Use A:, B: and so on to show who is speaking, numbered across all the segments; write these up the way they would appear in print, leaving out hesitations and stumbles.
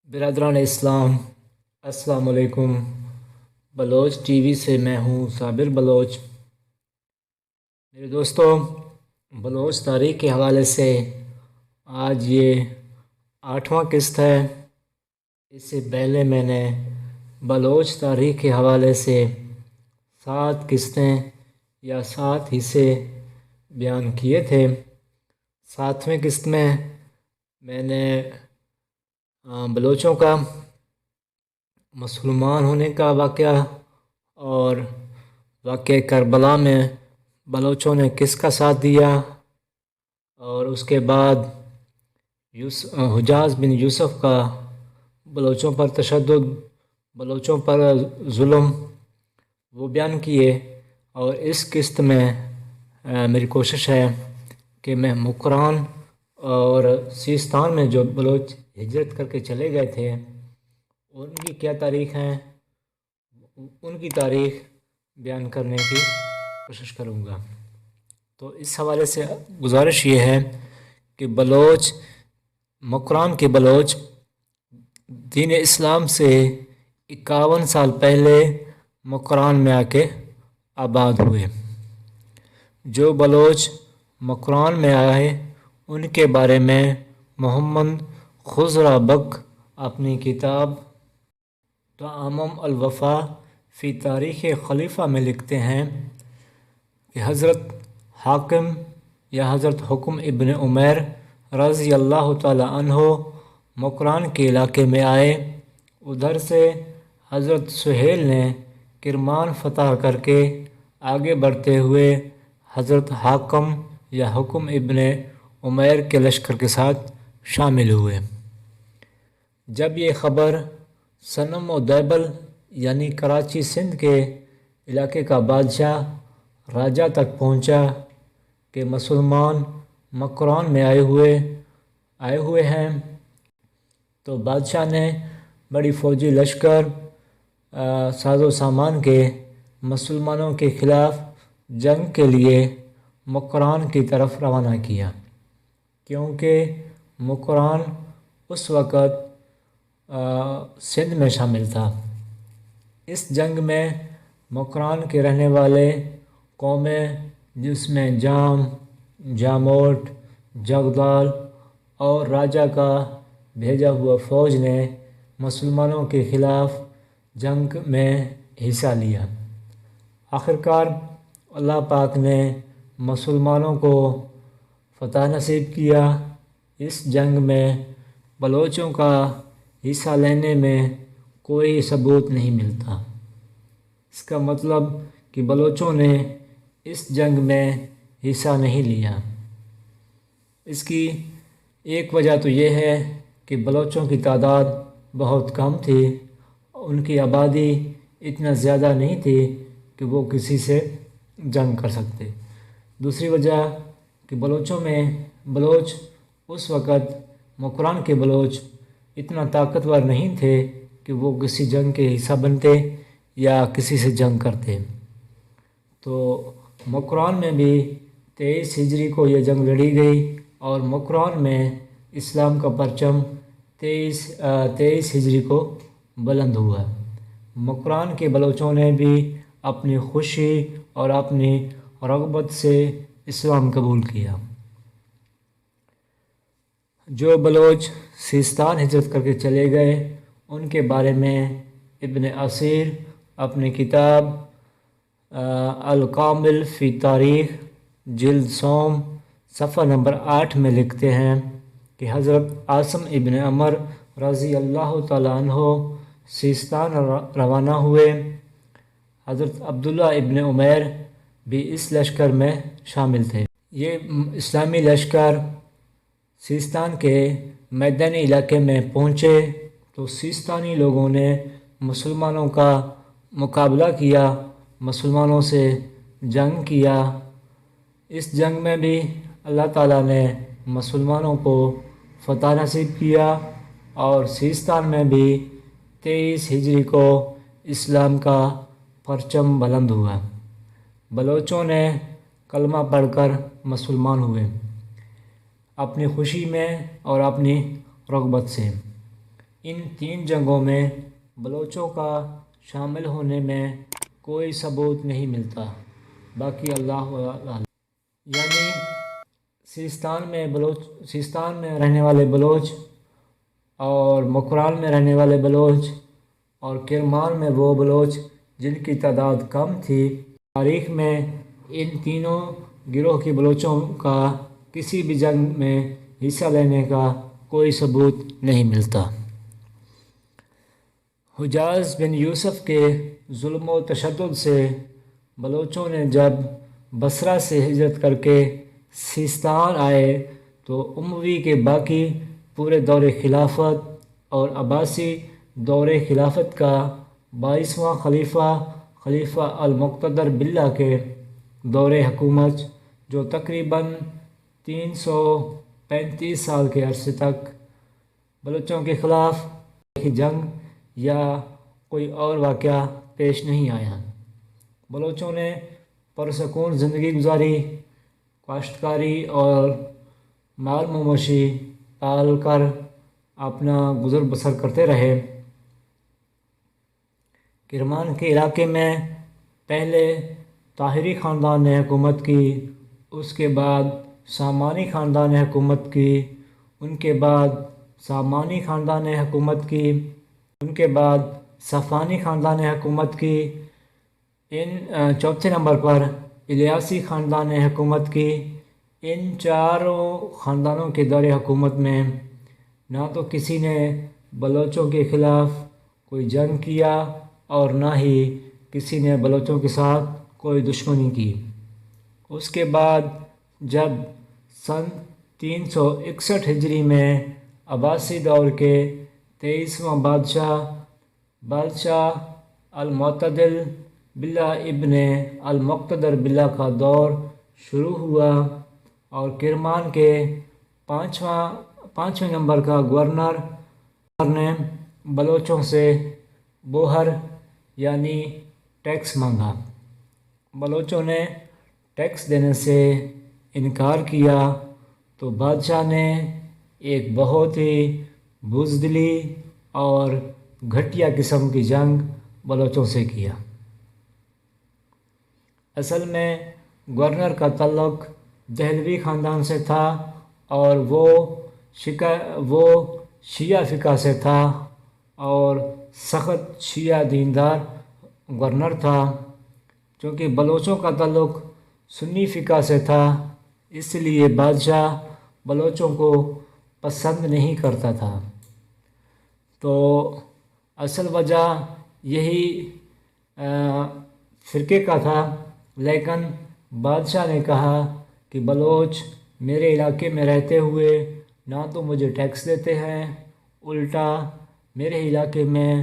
A: برادران اسلام، السلام علیکم۔ بلوچ ٹی وی سے میں ہوں صابر بلوچ۔ میرے دوستو، بلوچ تاریخ کے حوالے سے آج یہ 8واں قسط ہے۔ اس سے پہلے میں نے بلوچ تاریخ کے حوالے سے 7 قسطیں یا 7 حصے بیان کیے تھے۔ 7ویں قسط میں نے بلوچوں کا مسلمان ہونے کا واقعہ اور واقعہ کربلا میں بلوچوں نے کس کا ساتھ دیا، اور اس کے بعد حجاز بن یوسف کا بلوچوں پر تشدد، بلوچوں پر ظلم، وہ بیان کیے۔ اور اس قسط میں میری کوشش ہے کہ میں مکران اور سیستان میں جو بلوچ ہجرت کر کے چلے گئے تھے ان کی کیا تاریخ ہیں، ان کی تاریخ بیان کرنے کی کوشش کروں گا۔ تو اس حوالے سے گزارش یہ ہے کہ بلوچ، مکران کے بلوچ دین اسلام سے 51 سال پہلے مکران میں آ کے آباد ہوئے۔ جو بلوچ مکران میں آئے ان کے بارے میں محمد خضر بک اپنی کتاب تعامم الوفا فی تاریخ خلیفہ میں لکھتے ہیں کہ حضرت حاکم یا حضرت حکم ابن عمیر رضی اللہ تعالی عنہ مکران کے علاقے میں آئے۔ ادھر سے حضرت سہیل نے کرمان فتح کر کے آگے بڑھتے ہوئے حضرت حاکم یا حکم ابن عمیر کے لشکر کے ساتھ شامل ہوئے۔ جب یہ خبر صنم و دیبل یعنی کراچی سندھ کے علاقے کا بادشاہ راجہ تک پہنچا کہ مسلمان مکران میں آئے ہوئے ہیں، تو بادشاہ نے بڑی فوجی لشکر ساز و سامان کے مسلمانوں کے خلاف جنگ کے لیے مکران کی طرف روانہ کیا، کیونکہ مکران اس وقت سندھ میں شامل تھا۔ اس جنگ میں مکران کے رہنے والے قومیں، جس میں جام، جاموٹ، جگدال اور راجہ کا بھیجا ہوا فوج نے مسلمانوں کے خلاف جنگ میں حصہ لیا۔ آخرکار اللہ پاک نے مسلمانوں کو فتح نصیب کیا۔ اس جنگ میں بلوچوں کا حصہ لینے میں کوئی ثبوت نہیں ملتا۔ اس کا مطلب کہ بلوچوں نے اس جنگ میں حصہ نہیں لیا۔ اس کی ایک وجہ تو یہ ہے کہ بلوچوں کی تعداد بہت کم تھی، ان کی آبادی اتنا زیادہ نہیں تھی کہ وہ کسی سے جنگ کر سکتے۔ دوسری وجہ کہ بلوچ اس وقت مکران کے بلوچ اتنا طاقتور نہیں تھے کہ وہ کسی جنگ کے حصہ بنتے یا کسی سے جنگ کرتے۔ تو مکران میں بھی 23 ہجری کو یہ جنگ لڑی گئی اور مکران میں اسلام کا پرچم 23 ہجری کو بلند ہوا۔ مکران کے بلوچوں نے بھی اپنی خوشی اور اپنی رغبت سے اسلام قبول کیا۔ جو بلوچ سیستان ہجرت کر کے چلے گئے ان کے بارے میں ابن اسیر اپنی کتاب الکامل فی تاریخ جلد سوم صفحہ نمبر 8 میں لکھتے ہیں کہ حضرت عاصم ابن عمر رضی اللہ تعالی عنہ سیستان روانہ ہوئے۔ حضرت عبداللہ ابن عمیر بھی اس لشکر میں شامل تھے۔ یہ اسلامی لشکر سیستان کے میدانی علاقے میں پہنچے تو سیستانی لوگوں نے مسلمانوں کا مقابلہ کیا، مسلمانوں سے جنگ کیا۔ اس جنگ میں بھی اللہ تعالیٰ نے مسلمانوں کو فتح نصیب کیا اور سیستان میں بھی 23 ہجری کو اسلام کا پرچم بلند ہوا۔ بلوچوں نے کلمہ پڑھ کر مسلمان ہوئے اپنی خوشی میں اور اپنی رغبت سے۔ ان 3 جنگوں میں بلوچوں کا شامل ہونے میں کوئی ثبوت نہیں ملتا، باقی اللہ عالم۔ یعنی سیستان میں رہنے والے بلوچ اور مکران میں رہنے والے بلوچ اور کرمان میں وہ بلوچ جن کی تعداد کم تھی، تاریخ میں ان تینوں گروہ کی بلوچوں کا کسی بھی جنگ میں حصہ لینے کا کوئی ثبوت نہیں ملتا۔ حجاز بن یوسف کے ظلم و تشدد سے بلوچوں نے جب بصرہ سے ہجرت کر کے سیستان آئے تو اموی کے باقی پورے دور خلافت اور عباسی دور خلافت کا 22واں خلیفہ المقتدر باللہ کے دور حکومت، جو تقریباً 335 سال کے عرصے تک بلوچوں کے خلاف جنگ یا کوئی اور واقعہ پیش نہیں آیا۔ بلوچوں نے پرسکون زندگی گزاری، کاشتکاری اور مال مویشی پال کر اپنا گزر بسر کرتے رہے۔ کرمان کے علاقے میں پہلے طاہری خاندان نے حکومت کی، اس کے بعد سامانی خاندان نے حکومت کی، ان کے بعد سامانی خاندان نے حکومت کی، ان کے بعد صفانی خاندان نے حکومت کی، چوتھے نمبر پر الیاسی خاندان نے حکومت کی۔ ان چاروں خاندانوں کے دور حکومت میں نہ تو کسی نے بلوچوں کے خلاف کوئی جنگ کیا اور نہ ہی کسی نے بلوچوں کے ساتھ کوئی دشمنی کی۔ اس کے بعد جب سن 361 ہجری میں عباسی دور کے 23واں بادشاہ المعتدل باللہ ابن المقتدر باللہ کا دور شروع ہوا اور کرمان کے پانچویں نمبر کا گورنر نے بلوچوں سے بوہر یعنی ٹیکس مانگا۔ بلوچوں نے ٹیکس دینے سے انکار کیا تو بادشاہ نے ایک بہت ہی بزدلی اور گھٹیا قسم کی جنگ بلوچوں سے کیا۔ اصل میں گورنر کا تعلق دہلوی خاندان سے تھا اور وہ شیعہ فقہ سے تھا اور سخت شیعہ دیندار گورنر تھا۔ چونکہ بلوچوں کا تعلق سنی فقہ سے تھا، اس لیے بادشاہ بلوچوں کو پسند نہیں کرتا تھا۔ تو اصل وجہ یہی فرقے کا تھا، لیکن بادشاہ نے کہا کہ بلوچ میرے علاقے میں رہتے ہوئے نہ تو مجھے ٹیکس دیتے ہیں، الٹا میرے علاقے میں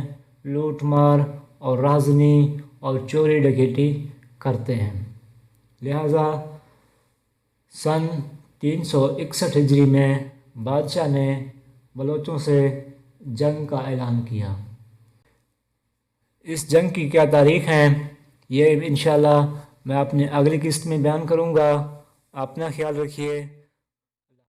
A: لوٹ مار اور رازنی اور چوری ڈکیٹی کرتے ہیں۔ لہٰذا سن 361 ہجری میں بادشاہ نے بلوچوں سے جنگ کا اعلان کیا۔ اس جنگ کی کیا تاریخ ہے یہ انشاءاللہ میں اپنے اگلی قسط میں بیان کروں گا۔ اپنا خیال رکھیے۔